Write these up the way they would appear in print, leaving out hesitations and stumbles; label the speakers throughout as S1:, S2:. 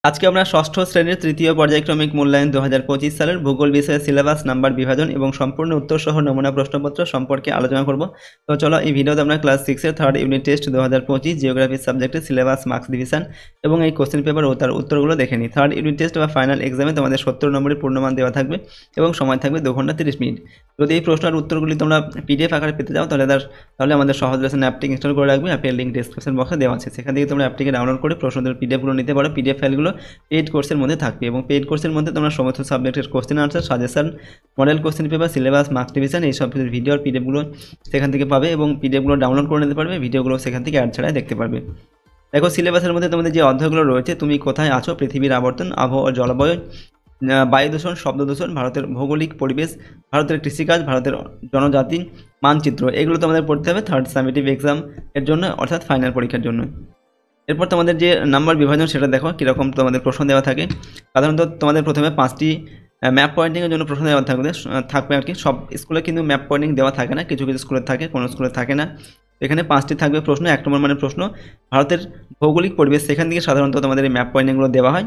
S1: আজকে আমরা ষষ্ঠ শ্রেণীর তৃতীয় পর্যায়ক্রমিক মূল্যায়ন 2025 সালের ভূগোল বিষয়ে সিলেবাস নাম্বার বিভাজন এবং সম্পূর্ণ উত্তর সহ নমুনা প্রশ্নপত্র সম্পর্কে আলোচনা করব। তো চলো এই ভিডিওতে আমরা ক্লাস 6 এর থার্ড ইউনিট টেস্ট 2025 জিওগ্রাফি সাবজেক্টের সিলেবাস মার্কস ডিভিশন এবং এই কোশ্চেন পেপার ও তার উত্তরগুলো দেখে নিই। থার্ড ইউনিট টেস্ট বা ফাইনাল এক্সামে তোমাদের 70 নম্বরের পূর্ণমান দেওয়া থাকবে এবং সময় থাকবে 2 ঘন্টা 30 মিনিট। যদি এই প্রশ্নের উত্তরগুলি তোমরা পিডিএফ আকারে পেতে চাও তাহলে আমাদের সহজ লেসন অ্যাপটি ইনস্টল করে রাখবে। অ্যাপের লিঙ্ক ডেসক্রিপশন বক্সে দেওয়া আছে, সেখান থেকে তোমরা অ্যাপটিকে ডাউনলোড করে প্রশ্নদের পিডিএফগুলো নিতে পারো। পিডিএফ ফাইলগুলো পেইড কোর্সের মধ্যে থাকবে এবং পেইড কোর্সের মধ্যে তোমরা সমস্ত সাবজেক্টের question answer, suggestion, model question paper, syllabus, marks division এই সব ভিডিও আর পিডিএফগুলো সেখান থেকে পাবে এবং পিডিএফগুলো ডাউনলোড করে নিতে পারবে, ভিডিওগুলো সেখান থেকে অ্যাড ছাড়াই দেখতে পারবে। দেখো সিলেবাসের মধ্যে তোমাদের যে অধ্যায়গুলো রয়েছে, তুমি কোথায় আছো, পৃথিবীর আবর্তন, আবহাওয়া, জলবায়ু, বায়ু দূষণ, শব্দ দূষণ, ভারতের ভৌগোলিক পরিবেশ, ভারতের কৃষিকাজ, ভারতের জনজাতি মানচিত্র, এগুলো তোমাদের পড়তে হবে থার্ড সামেটিভ এক্সাম এর জন্য, অর্থাৎ ফাইনাল পরীক্ষার জন্য। এরপর তোমাদের যে নাম্বার বিভাজন সেটা দেখো কীরকম তোমাদের প্রশ্ন দেওয়া থাকে। সাধারণত তোমাদের প্রথমে 5টি ম্যাপ পয়েন্টিংয়ের জন্য প্রশ্ন দেওয়া থাকবে আর কি। সব স্কুলে কিন্তু ম্যাপ পয়েন্টিং দেওয়া থাকে না, কিছু কিছু স্কুলে থাকে, কোনো স্কুলে থাকে না। এখানে 5টি থাকবে প্রশ্ন। 1 নম্বর মানে প্রশ্ন ভারতের ভৌগোলিক পরিবেশ, সেখান থেকে সাধারণত তোমাদের এই ম্যাপ পয়েন্টিংগুলো দেওয়া হয়।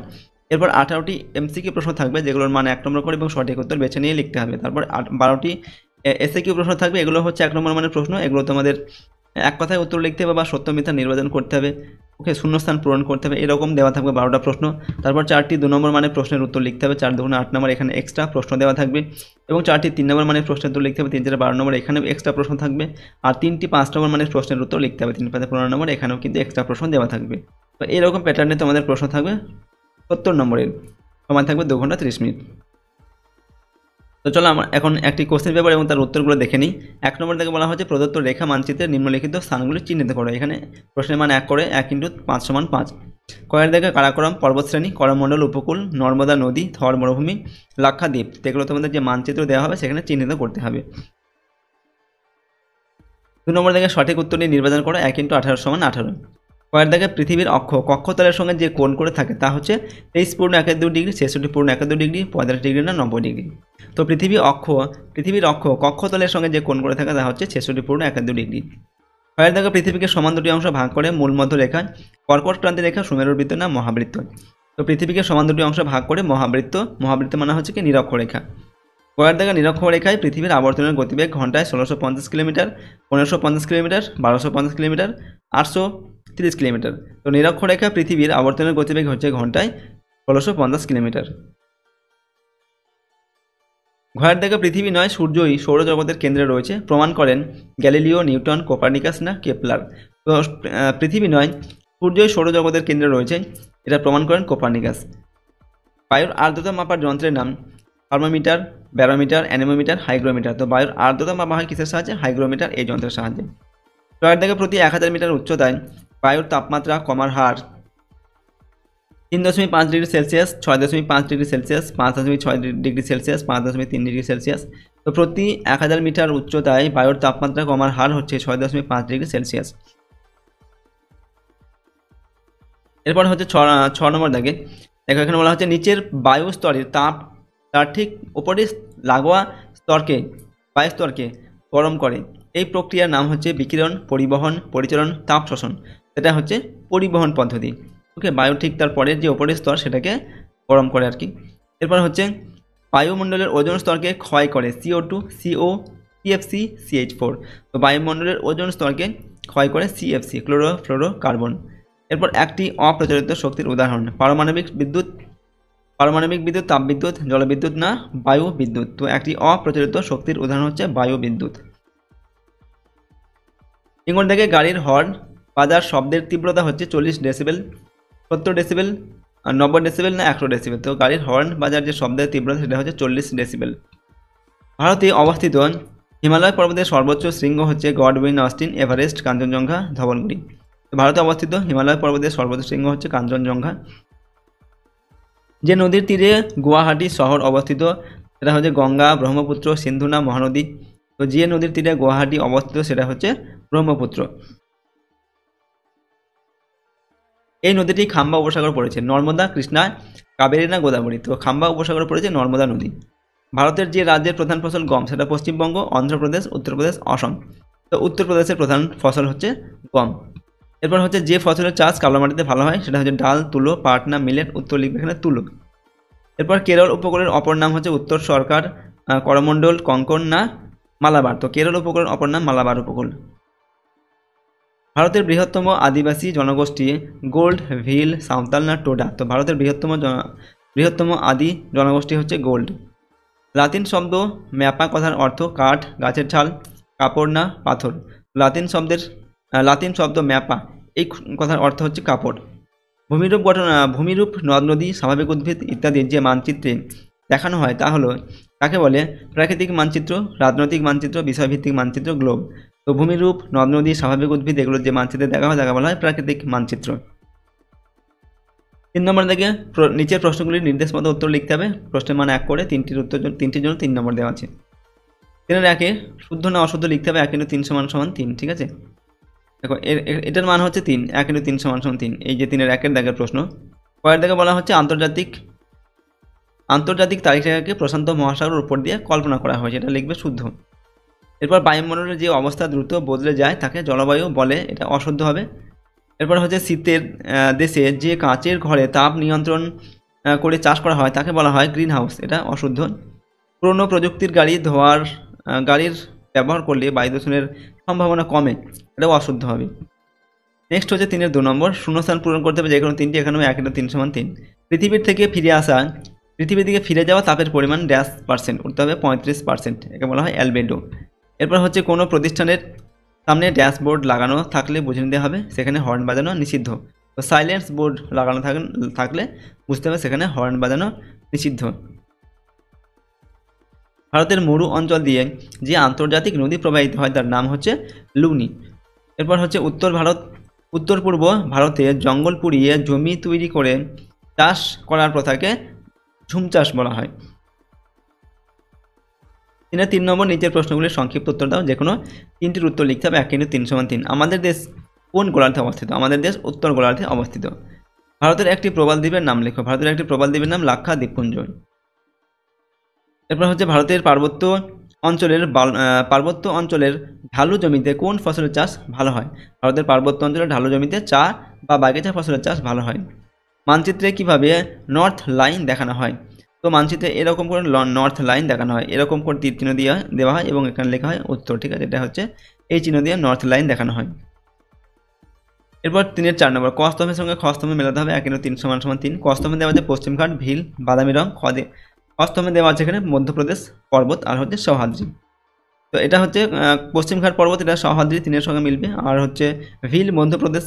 S1: এরপর 18টি এমসিকিউ প্রশ্ন থাকবে, যেগুলোর মান 1 নম্বর করে এবং সঠিক উত্তর বেছে নিয়ে লিখতে হবে। তারপর 12টি এসএকিউ প্রশ্ন থাকবে, এগুলো হচ্ছে 1 নম্বর মানে প্রশ্ন, এগুলো তোমাদের এক কথায় উত্তর লিখতে হবে বা সত্য মিথ্যা নির্বাচন করতে হবে, ওকে, শূন্যস্থান পূরণ করতে হবে, এরকম দেওয়া থাকবে 12টা প্রশ্ন। তারপর 4টি 2 নম্বর মানে প্রশ্নের উত্তর লিখতে হবে, 4 2 8 নম্বর এখানে এক্সট্রা প্রশ্ন দেওয়া থাকবে, এবং 4টি 3 নম্বর মানে প্রশ্নের উত্তর লিখতে হবে, 3 4 12 নম্বর এখানেও এক্সট্রা প্রশ্ন থাকবে, আর 3টি 5 নম্বর মানে প্রশ্নের উত্তর লিখতে হবে, 3 5 15 নম্বর এখানেও কিন্তু এক্সট্রা প্রশ্ন দেওয়া থাকবে। তো এরকম প্যাটার্নে তোমাদের প্রশ্ন থাকবে 70 নম্বরের, সময় থাকবে 2 ঘন্টা 30 মিনিট। তো চলো আমরা এখন একটি কোশ্চেন পেপার এবং তার উত্তরগুলো দেখে নিই। 1 নম্বর থেকে বলা হচ্ছে প্রদত্ত রেখা মানচিত্রের নিম্নলিখিত স্থানগুলি চিহ্নিত করো। এখানে প্রশ্নের মান 1 করে 1 × 5 = 5। কয়ের দেখে কারাকোরাম পর্বতশ্রেণী, করমণ্ডল উপকূল, নর্মদা নদী, থর মরুভূমি, লাক্ষাদ্বীপ, এগুলো তোমাদের যে মানচিত্র দেওয়া হবে সেখানে চিহ্নিত করতে হবে। 2 নম্বর থেকে সঠিক উত্তরটি নির্বাচন করো। 1 × 18 = 18। কয়ের দেখে পৃথিবীর অক্ষ কক্ষতলের সঙ্গে যে কোণ করে থাকে তা হচ্ছে 23.12 ডিগ্রি, 66.12 ডিগ্রি, 45 ডিগ্রি না 90 ডিগ্রি। তো পৃথিবীর অক্ষ কক্ষতলের সঙ্গে যে কোণ করে থাকে তা হচ্ছে 66.12 ডিগ্রি। কয়ের দেখে পৃথিবীকে সমান দুটি অংশ ভাগ করে মূল মধ্য রেখা, কর্কট ক্রান্তি রেখা, সুমেরুর বৃত্ত না মহাবৃত্ত। তো পৃথিবীকে সমান দুটি অংশ ভাগ করে মহাবৃত্ত মানে হচ্ছে কি নিরক্ষরেখা। কয়ের দেখা নিরক্ষরেখায় পৃথিবীর আবর্তনের গতিবেগ ঘন্টায় 1650 কিলোমিটার, 1550 কিলোমিটার, 1250 কিলোমিটার, 830 কিলোমিটার। তো নিরক্ষরেখা পৃথিবীর আবর্তনের গতিবেগ হচ্ছে ঘন্টায় 1650 কিলোমিটার। ঘয়ের দেখা পৃথিবী নয় সূর্যই সৌরজগতের কেন্দ্রে রয়েছে, প্রমাণ করেন গ্যালিলিও, নিউটন, কোপার্নিকাস না কেপলার। তো পৃথিবী নয় সূর্যই সৌরজগতের কেন্দ্রে রয়েছে, এটা প্রমাণ করেন কোপার্নিকাস। বায়ুর আর্দ্রতা মাপার যন্ত্রের নাম থার্মোমিটার, ব্যারোমিটার, অ্যানেমোমিটার, হাইগ্রোমিটার। তো বায়ুর আর্দ্রতা মাপা হয় কিসের সাহায্যে? হাইগ্রোমিটার এই যন্ত্রের সাহায্যে। টয়ের থেকে প্রতি 1000 মিটার উচ্চতায় বায়ুর তাপমাত্রা কমার হার 3.5 degree Celsius, 6.5 degree Celsius, 5.6 degree Celsius, 5.3 degree Celsius. তো প্রতি 1000 মিটার উচ্চতায় বায়ুর তাপমাত্রা কমার হার হচ্ছে 6.5 ডিগ্রি সেলসিয়াস। এরপর হচ্ছে 6 নম্বর দাগে দেখো, এখানে বলা হচ্ছে নিচের বায়ু স্তরের তাপ তার ঠিক উপরে লাগোয়া বায়ু স্তরকে গরম করে। এই প্রক্রিয়ার নাম হচ্ছে বিকিরণ, পরিবহন, পরিচলন, তাপ শোষণ। সেটা হচ্ছে পরিবহন পদ্ধতি। ওকে, বায়ু ঠিক তার পরের যে উপরের স্তর সেটাকে গরম করে আর কি। এরপর হচ্ছে বায়ুমণ্ডলের ওজোন স্তরকে ক্ষয় করে CO2, CO, CFC, CH4। তো বায়ুমণ্ডলের ওজোন স্তরকে ক্ষয় করে CFC, ক্লোরোফ্লোরোকার্বন। এরপর একটি অপ্রচলিত শক্তির উদাহরণ পারমাণবিক বিদ্যুৎ, তাপবিদ্যুৎ, জলবিদ্যুৎ না বায়ু বিদ্যুৎ। তো একটি অপ্রচলিত শক্তির উদাহরণ হচ্ছে বায়ু বিদ্যুৎ। ইঙ্গল থেকে গাড়ির হর্ন বাজার শব্দের তীব্রতা হচ্ছে 40 ডেসিবেল, 70 ডেসিবেল, 90 ডেসিবেল না 100 ডেসিবেল। তো গাড়ির হর্ন বাজার যে শব্দের তীব্রতা সেটা হচ্ছে 40 ডেসিবেল। ভারতে অবস্থিত হিমালয় পর্বতের সর্বোচ্চ শৃঙ্গ হচ্ছে Godwin, Austen, Everest, Kanchenjunga, Dhaulagiri. তো ভারতে অবস্থিত হিমালয় পর্বতের সর্বোচ্চ শৃঙ্গ হচ্ছে কাঞ্চনজঙ্ঘা। যে নদীর তীরে গুয়াহাটি শহর অবস্থিত সেটা হচ্ছে গঙ্গা, ব্রহ্মপুত্র, সিন্ধু না মহানদী। তো যে নদীর তীরে গুয়াহাটি অবস্থিত সেটা হচ্ছে ব্রহ্মপুত্র। এই নদীটি খাম্বা উপসাগর পড়েছে, নর্মদা, কৃষ্ণা, কাবেরী না গোদাবরী। তো খাম্বা উপসাগর পড়েছে নর্মদা নদী। ভারতের যে রাজ্যের প্রধান ফসল গম সেটা পশ্চিমবঙ্গ, অন্ধ্রপ্রদেশ, উত্তরপ্রদেশ, অসম। তো উত্তরপ্রদেশের প্রধান ফসল হচ্ছে গম। এরপর হচ্ছে যে ফসলের চাষ কালো মাটিতে ভালো হয় সেটা হচ্ছে ডাল, তুলো, পাট না মিলেট, উত্তর লিখবে এখানে তুলো। এরপর কেরল উপকূলের অপর নাম হচ্ছে উত্তর সরকার, করমণ্ডল, কঙ্কন না মালাবার। তো কেরল উপকূলের অপর নাম মালাবার উপকূল। ভারতের বৃহত্তম আদিবাসী জনগোষ্ঠী গোল্ড, ভিল, সাঁওতাল না টোডা। তো ভারতের বৃহত্তম আদি জনগোষ্ঠী হচ্ছে গোল্ড। লাতিন শব্দ ম্যাপা কথার অর্থ কাঠ, গাছের ছাল, কাপড় না পাথর। লাতিন শব্দ ম্যাপা এই কথার অর্থ হচ্ছে কাপড়। ভূমিরূপ নদ নদী, স্বাভাবিক উদ্ভিদ ইত্যাদি যে মানচিত্রে দেখানো হয় তা হলো কাকে বলে? প্রাকৃতিক মানচিত্র, রাজনৈতিক মানচিত্র, বিষয়ভিত্তিক মানচিত্র, গ্লোব। তো ভূমিরূপ নদ নদী, স্বাভাবিক উদ্ভিদ এগুলো যে মানচিত্রে দেখা হয় তাকে বলা হয় প্রাকৃতিক মানচিত্র। 3 নম্বর থেকে নিচের প্রশ্নগুলির নির্দেশ মতো উত্তর লিখতে হবে। প্রশ্নের মান 1 করে তিনটির জন্য 3 নম্বর দেওয়া আছে। 3-এর 1-এ শুদ্ধ না অশুদ্ধ লিখতে হবে। 1 × 3 = 3, ঠিক আছে। দেখো এটার মান হচ্ছে 3, 1 × 3 = 3। এই যে 3-এর 1-এর দাগের প্রশ্ন। কয়ের দাগে বলা হচ্ছে আন্তর্জাতিক তারিখরেখাকে প্রশান্ত মহাসাগরের উপর দিয়ে কল্পনা করা হয়েছে, এটা লিখবে শুদ্ধ। এরপর বায়ুমণ্ডলের যে অবস্থা দ্রুত বদলে যায় তাকে জলবায়ু বলে, এটা অশুদ্ধ হবে। এরপর হচ্ছে শীতের দেশে যে কাঁচের ঘরে তাপ নিয়ন্ত্রণ করে চাষ করা হয় তাকে বলা হয় গ্রিন হাউস, এটা অশুদ্ধ। পুরনো প্রযুক্তির গাড়ির ব্যবহার করলে বায়ু দূষণের সম্ভাবনা কমে, এটাও অশুদ্ধ হবে। নেক্সট হচ্ছে 3-এর 2 নম্বর, শূন্যস্থান পূরণ করতে হবে যে কোনো 3টি। এখানে 1 × 3 = 3। পৃথিবী থেকে ফিরে যাওয়া তাপের পরিমাণ %, উঠতে হবে 35%, একে বলা হয় অ্যালবেডো। এরপর হচ্ছে কোনো প্রতিষ্ঠানের সামনে ড্যাশবোর্ড লাগানো থাকলে বুঝে নিতে হবে সেখানে হর্ন বাজানো নিষিদ্ধ। তো সাইলেন্স বোর্ড লাগানো থাকলে বুঝতে হবে সেখানে হর্ন বাজানো নিষিদ্ধ। ভারতের মরু অঞ্চল দিয়ে যে আন্তর্জাতিক নদী প্রবাহিত হয় তার নাম হচ্ছে লুনি। এরপর হচ্ছে উত্তর পূর্ব ভারতে জঙ্গল পুড়িয়ে জমি তৈরি করে চাষ করার প্রথাকে ঝুম চাষ বলা হয়। 3-এর 3 নম্বর, নিচের প্রশ্নগুলির সংক্ষিপ্ত উত্তর দাও। যে কোনো 3টির উত্তর লিখতে হবে। 1 × 3 = 3। আমাদের দেশ কোন গোলার্ধে অবস্থিত? আমাদের দেশ উত্তর গোলার্ধে অবস্থিত। ভারতের একটি প্রবাল দ্বীপের নাম লেখো। ভারতের একটি প্রবাল দ্বীপের নাম লাক্ষা দ্বীপপুঞ্জ। এরপর হচ্ছে ভারতের পার্বত্য অঞ্চলের ঢালু জমিতে কোন ফসলের চাষ ভালো হয়? ভারতের পার্বত্য অঞ্চলের ঢালু জমিতে চা বা বাগিচা ফসলের চাষ ভালো হয়। মানচিত্রে কিভাবে নর্থ লাইন দেখানো হয়? তো মানচিত্রে এরকম করে নর্থ লাইন দেখানো হয়, এরকম করে তীর চিহ্ন দিয়ে দেওয়া হয় এবং এখানে লেখা হয় উত্তর, ঠিক আছে। এটা হচ্ছে এই চিহ্ন দিয়ে নর্থ লাইন দেখানো হয়। এরপর 3-এর 4 নম্বর, ক স্তম্ভের সঙ্গে খ স্তম্ভ মেলাতে হবে। 1 × 3 = 3। ক স্তম্ভে দেওয়া আছে পশ্চিমঘাট, ভিল, বাদামি রং। খ স্তম্ভে দেওয়া আছে এখানে মধ্যপ্রদেশ পর্বত আর হচ্ছে সহ্যাদ্রি। তো এটা হচ্ছে পশ্চিমঘাট পর্বত, এটা সহ্যাদ্রি 3-এর সঙ্গে মিলবে। আর হচ্ছে ভিল মধ্যপ্রদেশ,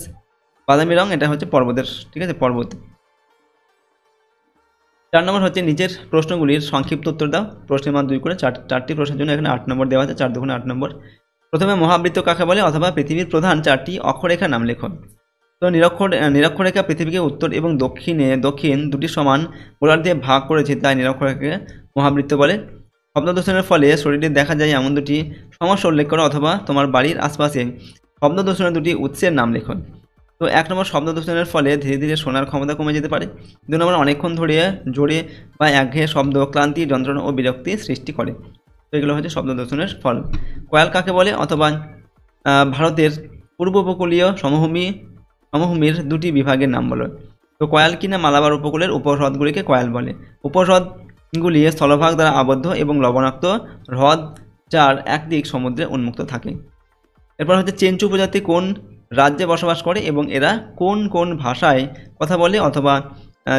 S1: বাদামি রং এটা হচ্ছে পর্বতের, ঠিক আছে, পর্বত। 4 নম্বর হচ্ছে নিচের প্রশ্নগুলির সংক্ষিপ্ত উত্তর দাও। প্রশ্নের মান 2 করে 4টি প্রশ্নের জন্য এখানে 8 নম্বর দেওয়া আছে। 4 × 2 = 8 নম্বর। প্রথমে মহাবৃত্ত কাকে বলে অথবা পৃথিবীর প্রধান 4টি অক্ষরেখার নাম লেখো। তো নিরক্ষরেখা পৃথিবীকে উত্তর এবং দক্ষিণ দুটি সমান গোলার্ধে ভাগ করেছে, তাই নিরক্ষরেখাকে মহাবৃত্ত বলে। শব্দ দূষণের ফলে শরীরে দেখা যায় এমন দুটি সমস্যা উল্লেখ করো অথবা তোমার বাড়ির আশপাশে শব্দ দূষণের দুটি উৎসের নাম লেখো। তো 1 নম্বর, শব্দ দূষণের ফলে ধীরে ধীরে শোনার ক্ষমতা কমে যেতে পারে। 2 নম্বর, অনেকক্ষণ ধরে জোরে বা একঘেয়ে শব্দ ক্লান্তি, যন্ত্রণা ও বিরক্তি সৃষ্টি করে। তো এগুলো হচ্ছে শব্দ দূষণের ফল। কয়াল কাকে বলে অথবা ভারতের পূর্ব উপকূলীয় সমভূমির দুটি বিভাগের নাম বলো। তো কয়াল কিনা মালাবার উপকূলের উপহ্রদগুলিকে কয়াল বলে। উপহ্রদগুলি স্থলভাগ দ্বারা আবদ্ধ এবং লবণাক্ত হ্রদ যার একদিক সমুদ্রে উন্মুক্ত থাকে। এরপর হচ্ছে চেঞ্চু উপজাতি কোন রাজ্যে বসবাস করে এবং এরা কোন কোন ভাষায় কথা বলে অথবা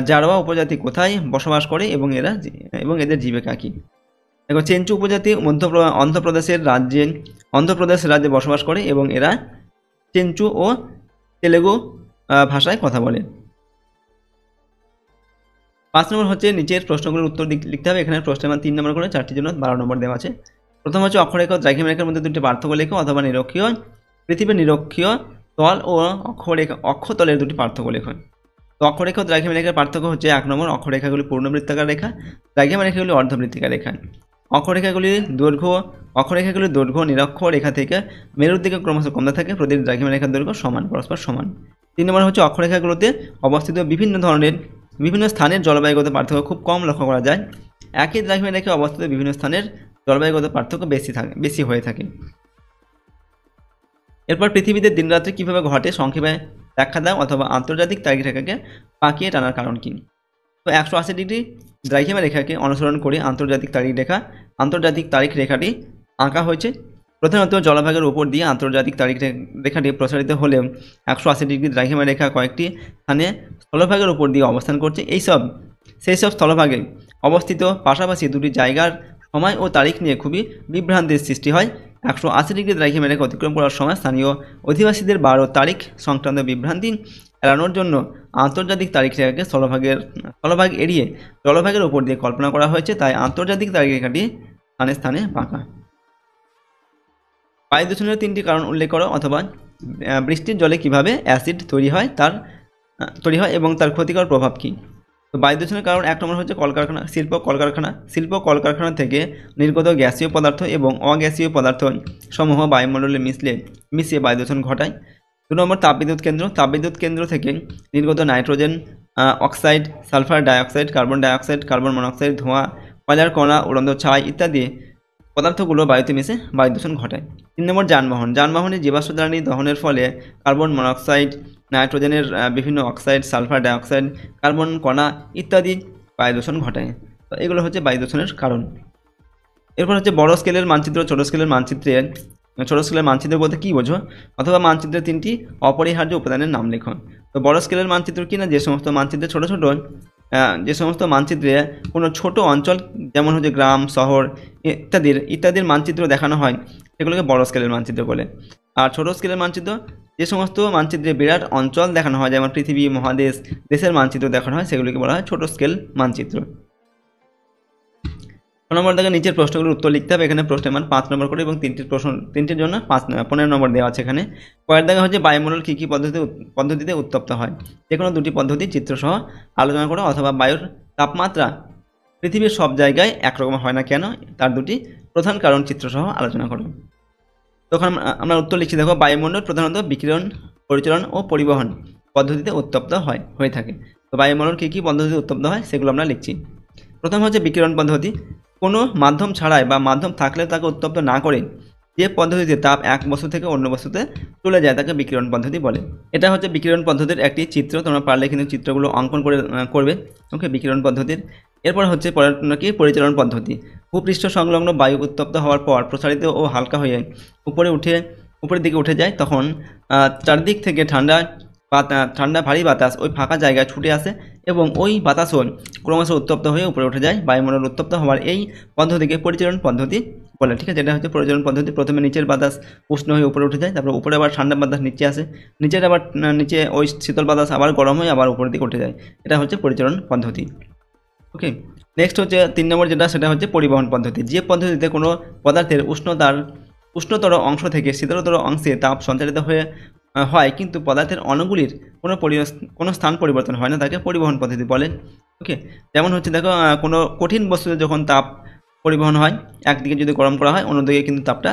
S1: জারোয়া উপজাতি কোথায় বসবাস করে এবং এদের জীবিকা কী? দেখো, চেঞ্চু উপজাতি অন্ধ্রপ্রদেশ রাজ্যে বসবাস করে এবং এরা চেঞ্চু ও তেলেগু ভাষায় কথা বলে। 5 নম্বর হচ্ছে নিচের প্রশ্নগুলোর উত্তর লিখতে হবে। এখানে প্রশ্নের মান 3 নম্বর করে 4টির জন্য 12 নম্বর দেওয়া আছে। প্রথম হচ্ছে অক্ষরেখা ও দ্রাঘিমারেখার মধ্যে দুটি পার্থক্য লেখো অথবা পৃথিবীর নিরক্ষীয় তল ও অক্ষতলের দুটি পার্থক্য লেখো। তো অক্ষরেখা ও দ্রাঘিমারেখার পার্থক্য হচ্ছে 1 নম্বর, অক্ষরেখাগুলি পূর্ণবৃত্তাকার রেখা, দ্রাঘিমারেখাগুলি অর্ধবৃত্তাকার রেখা। অক্ষরেখাগুলির দৈর্ঘ্য নিরক্ষ রেখা থেকে মেরুর দিকে ক্রমশ কমতে থাকে, প্রতিটি দ্রাঘিমারেখার দৈর্ঘ্য পরস্পর সমান। 3 নম্বর হচ্ছে অক্ষরেখাগুলোতে অবস্থিত বিভিন্ন স্থানের জলবায়ুগত পার্থক্য খুব কম লক্ষ্য করা যায়। একই দ্রাঘিমারেখায় অবস্থিত বিভিন্ন স্থানের জলবায়ুগত পার্থক্য বেশি হয়ে থাকে। এরপর পৃথিবীতে দিনরাত্রি কীভাবে ঘটে সংক্ষেপে ব্যাখ্যা দাও, অথবা আন্তর্জাতিক তারিখ রেখাকে পাকিয়ে টানার কারণ কী। তো 180 ডিগ্রি দ্রাঘিমা রেখাকে অনুসরণ করে আন্তর্জাতিক তারিখ রেখাটি আঁকা হয়েছে। প্রধানত জলভাগের উপর দিয়ে আন্তর্জাতিক তারিখ রেখাটি প্রসারিত হলেও 180 ডিগ্রি দ্রাঘিমা রেখা কয়েকটি স্থানে স্থলভাগের উপর দিয়ে অবস্থান করছে। সেই সব স্থলভাগে অবস্থিত পাশাপাশি দুটি জায়গার সময় ও তারিখ নিয়ে খুবই বিভ্রান্তির সৃষ্টি হয়। 180 ডিগ্রি দ্রাঘিমা রেখা অতিক্রম করার সময় স্থানীয় অধিবাসীদের 12 তারিখ সংক্রান্ত বিভ্রান্তি এড়ানোর জন্য আন্তর্জাতিক তারিখ রেখাকে স্থলভাগ এড়িয়ে জলভাগের উপর দিয়ে কল্পনা করা হয়েছে, তাই আন্তর্জাতিক তারিখ রেখাটি স্থানে স্থানে বাঁকা। বায়ু দূষণের 3টি কারণ উল্লেখ করো, অথবা বৃষ্টির জলে কিভাবে অ্যাসিড তৈরি হয় এবং তার ক্ষতিকর প্রভাব কী। তো বায়ু দূষণের কারণ 1 নম্বর হচ্ছে শিল্প কলকারখানা থেকে নির্গত গ্যাসীয় পদার্থ এবং অগ্যাসীয় পদার্থ সমূহ বায়ুমণ্ডলে মিশিয়ে বায়ু দূষণ ঘটায়। 2 নম্বর তাপবিদ্যুৎ কেন্দ্র থেকে নির্গত nitrogen oxide, sulphur dioxide, carbon dioxide, carbon monoxide, ধোঁয়া, কয়লার কণা, উড়ন্ত ছাই ইত্যাদি পদার্থগুলো বায়ুতে মিশে বায়ু দূষণ ঘটায়। 3 নম্বর যানবাহনের জীবাশ্ম জ্বালানি দহনের ফলে কার্বন মনোক্সাইড, নাইট্রোজেনের বিভিন্ন অক্সাইড, সালফার ডাইঅক্সাইড, কার্বন কণা ইত্যাদি বায়ু দূষণ ঘটায়। তো এগুলো হচ্ছে বায়ু দূষণের কারণ। এরপর হচ্ছে বড় স্কেলের মানচিত্র, ছোট স্কেলের মানচিত্র বলতে কী বোঝো, অথবা মানচিত্রের 3টি অপরিহার্য উপাদানের নাম লেখো। তো বড় স্কেলের মানচিত্র কি না, যে সমস্ত মানচিত্রে কোনো ছোট অঞ্চল যেমন হচ্ছে গ্রাম, শহর ইত্যাদির মানচিত্র দেখানো হয় সেগুলোকে বড় স্কেলের মানচিত্র বলে। আর ছোট স্কেলের মানচিত্র যে সমস্ত মানচিত্রে বিরাট অঞ্চল দেখানো হয়, যেমন পৃথিবী, মহাদেশ, দেশের মানচিত্র দেখানো হয় সেগুলোকে বলা হয় ছোট স্কেল মানচিত্র। 6 নম্বর থেকে নিচের প্রশ্নগুলোর উত্তর লিখতে হবে। এখানে প্রশ্নের মান 5 নম্বর করে এবং তিনটির জন্য 15 নম্বর দেওয়া আছে। এখানে পরের দাগে হচ্ছে বায়ুমণ্ডল কী কী পদ্ধতিতে উত্তপ্ত হয়। যে কোনো 2টি পদ্ধতি চিত্রসহ আলোচনা করো, অথবা বায়ুর তাপমাত্রা পৃথিবীর সব জায়গায় একরকম হয় না কেন, তার 2টি প্রধান কারণ চিত্রসহ আলোচনা করো। তখন আমরা উত্তর লিখছি, দেখো বায়ুমণ্ডল প্রধানত বিকিরণ, পরিচালন ও পরিবহন পদ্ধতিতে উত্তপ্ত হয়ে থাকে। তো বায়ুমণ্ডল কী কী পদ্ধতিতে উত্তপ্ত হয় সেগুলো আমরা লিখছি। প্রথম হচ্ছে বিকিরণ পদ্ধতি। কোনো মাধ্যম ছাড়াই বা মাধ্যম থাকলেও তাকে উত্তপ্ত না করে যে পদ্ধতিতে তাপ এক বস্তু থেকে অন্য বস্তুতে চলে যায় তাকে বিকিরণ পদ্ধতি বলে। এটা হচ্ছে বিকিরণ পদ্ধতির একটি চিত্র, তোমরা পারলে কিন্তু চিত্রগুলো অঙ্কন করবে। ওকে, বিকিরণ পদ্ধতির। এরপর হচ্ছে পরিচালন পদ্ধতি। ভূপৃষ্ঠ সংলগ্ন বায়ু উত্তপ্ত হওয়ার পর প্রসারিত ও হালকা হয়ে উপরের দিকে উঠে যায়, তখন চারদিক থেকে ঠান্ডা ভারী বাতাস ওই ফাঁকা জায়গায় ছুটে আসে এবং ওই বাতাসও ক্রমশ উত্তপ্ত হয়ে উপরে উঠে যায়। বায়ুমণ্ডল উত্তপ্ত হওয়ার এই পদ্ধতিকে পরিচালন পদ্ধতি বলে। ঠিক আছে, এটা হচ্ছে পরিচালন পদ্ধতি। প্রথমে নিচের বাতাস উষ্ণ হয়ে উপরে উঠে যায়, তারপর উপরে আবার ঠান্ডা বাতাস নিচে আসে, নিচে ওই শীতল বাতাস আবার গরম হয়ে আবার উপরের দিকে উঠে যায়। এটা হচ্ছে পরিচালন পদ্ধতি। ওকে, নেক্সট হচ্ছে 3 নম্বর সেটা হচ্ছে পরিবহন পদ্ধতি। যে পদ্ধতিতে কোনো পদার্থের উষ্ণতর অংশ থেকে শীতলতর অংশে তাপ সঞ্চারিত হয় কিন্তু পদার্থের অণুগুলির কোনো স্থান পরিবর্তন হয় না, তাকে পরিবহন পদ্ধতি বলে। ওকে, যেমন হচ্ছে দেখো কোনো কঠিন বস্তুতে যখন তাপ পরিবহন হয়, একদিকে যদি গরম করা হয় অন্যদিকে কিন্তু তাপটা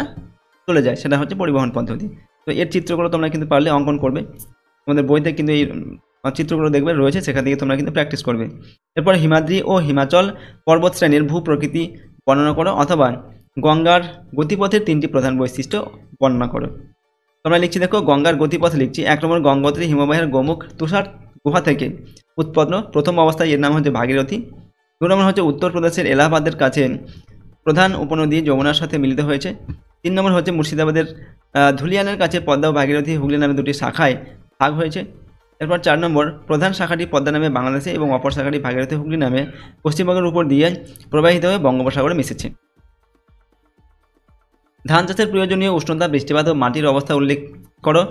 S1: চলে যায়, সেটা হচ্ছে পরিবহন পদ্ধতি। তো এর চিত্রগুলো তোমরা কিন্তু পারলে অঙ্কন করবে, তোমাদের বইতে কিন্তু এই চিত্রগুলো দেখবে রয়েছে, সেখান থেকে তোমরা কিন্তু প্র্যাকটিস করবে। এরপর হিমাদ্রি ও হিমাচল পর্বত শ্রেণীর ভূপ্রকৃতি বর্ণনা করো, অথবা গঙ্গার গতিপথের 3টি প্রধান বৈশিষ্ট্য বর্ণনা করো। তোমরা লিখছি, দেখো গঙ্গার গতিপথ লিখছি। 1 নম্বর গঙ্গোত্রী হিমবাহের গোমুখ তুষার গুহা থেকে উৎপন্ন, প্রথম অবস্থায় এর নাম হচ্ছে ভাগীরথী। 2 নম্বর হচ্ছে উত্তরপ্রদেশের এলাহাবাদের কাছে প্রধান উপনদী যমুনার সাথে মিলিত হয়েছে। 3 নম্বর হচ্ছে মুর্শিদাবাদের ধুলিয়ানের কাছে পদ্মা ও ভাগীরথী হুগলি নামে 2টি শাখায় ভাগ হয়েছে। এরপর 4 নম্বর প্রধান শাখাটি পদ্মা নামে বাংলাদেশে এবং অপর শাখাটি ভাগীরথী হুগলি নামে পশ্চিমবঙ্গের উপর দিয়ে প্রবাহিত হয়ে বঙ্গোপসাগরে মিশেছে। ধান চাষের প্রয়োজনীয় উষ্ণতা, বৃষ্টিপাত ও মাটির অবস্থা উল্লেখ করো।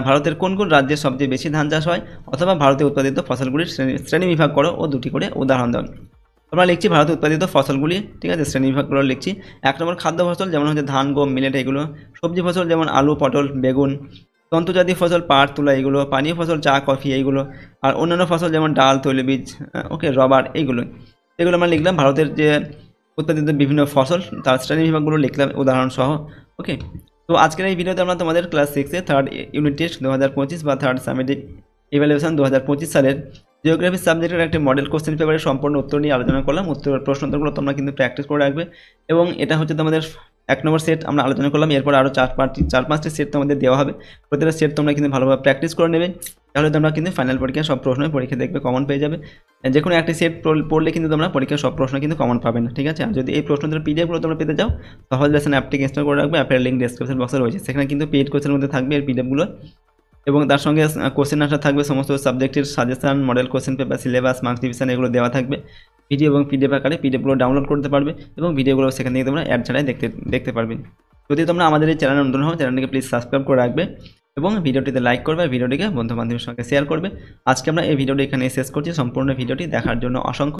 S1: ভারতের কোন কোন রাজ্যে সবচেয়ে বেশি ধান চাষ হয়, অথবা ভারতে উৎপাদিত ফসলগুলির শ্রেণীবিভাগ করো ও 2টি করে উদাহরণ দাও। তোমরা লিখছি ভারতে উৎপাদিত ফসলগুলি, ঠিক আছে, শ্রেণীবিভাগগুলো লিখছি। 1 নম্বর খাদ্য ফসল, যেমন হচ্ছে ধান, গম, মিলেট এগুলো। সবজি ফসল যেমন আলু, পটল, বেগুন। তন্তুজাতীয় ফসল পাট, তুলা এগুলো। পানীয় ফসল চা, কফি এইগুলো। আর অন্যান্য ফসল যেমন ডাল, তৈলবীজ, ওকে, রবার এগুলো আমরা লিখলাম। ভারতের যে উৎপাদিত বিভিন্ন ফসল তার শ্রেণীবিভাগগুলো লিখলাম উদাহরণ সহ। ওকে, তো আজকের এই ভিডিওতে আমরা তোমাদের ক্লাস 6-এ 3rd ইউনিট টেস্ট 2025 বা 3rd সামেটিক ইভ্যালুয়েশন 2025 সালের জিওগ্রাফি সাবজেক্টের একটি মডেল কোশ্চেন পেপারের সম্পূর্ণ উত্তর নিয়ে আলোচনা করলাম। প্রশ্নোত্তরগুলো তোমরা কিন্তু প্র্যাকটিস করে রাখবে, এবং এটা হচ্ছে তোমাদের 1 নম্বর সেট আমরা আলোচনা করলাম, এরপর আরও 4-5টি সেট তোমাদের দেওয়া হবে। প্রতিটা সেট তোমরা কিন্তু ভালোভাবে প্র্যাকটিস করে নেবে, তাহলে তোমরা কিন্তু ফাইনাল পরীক্ষায় সব প্রশ্ন পরীক্ষা দেখবে কমন পেয়ে যাবে। যে কোনো একটি সেট পড়লে কিন্তু তোমরা পরীক্ষার সব প্রশ্ন কিন্তু কমন পাবে না, ঠিক আছে। আর যদি এই প্রশ্নগুলোর পিডিএফগুলো তোমরা পেতে চাও, সহজ লেসন অ্যাপটিকে ইনস্টল করে রাখবে, অ্যাপের লিঙ্ক ডেসক্রিপশন বক্সে রয়েছে, সেখানে কিন্তু পেইড কোর্সের মধ্যে থাকবে এর পিডিএফগুলো, এবং তার সঙ্গে কোশ্চেন আনসার থাকবে, সমস্ত সাবজেক্টের suggestion, model question paper, syllabus, marks division এগুলো দেওয়া থাকবে ভিডিও এবং পিডিএফ আকারে। পিডিএফগুলো ডাউনলোড করতে পারবে এবং ভিডিওগুলো সেখান থেকে তোমরা অ্যাড ছাড়াই দেখতে পারবে। যদি তোমরা আমাদের এই চ্যানেলে নতুন হও, চ্যানেলটিকে প্লিজ সাবস্ক্রাইব করে রাখবে এবং ভিডিওটিতে লাইক করবে, ভিডিওটিকে বন্ধু বান্ধবের সঙ্গে শেয়ার করবে। আজকে আমরা এই ভিডিওটি এখানে শেষ করছি। সম্পূর্ণ ভিডিওটি দেখার জন্য অসংখ্য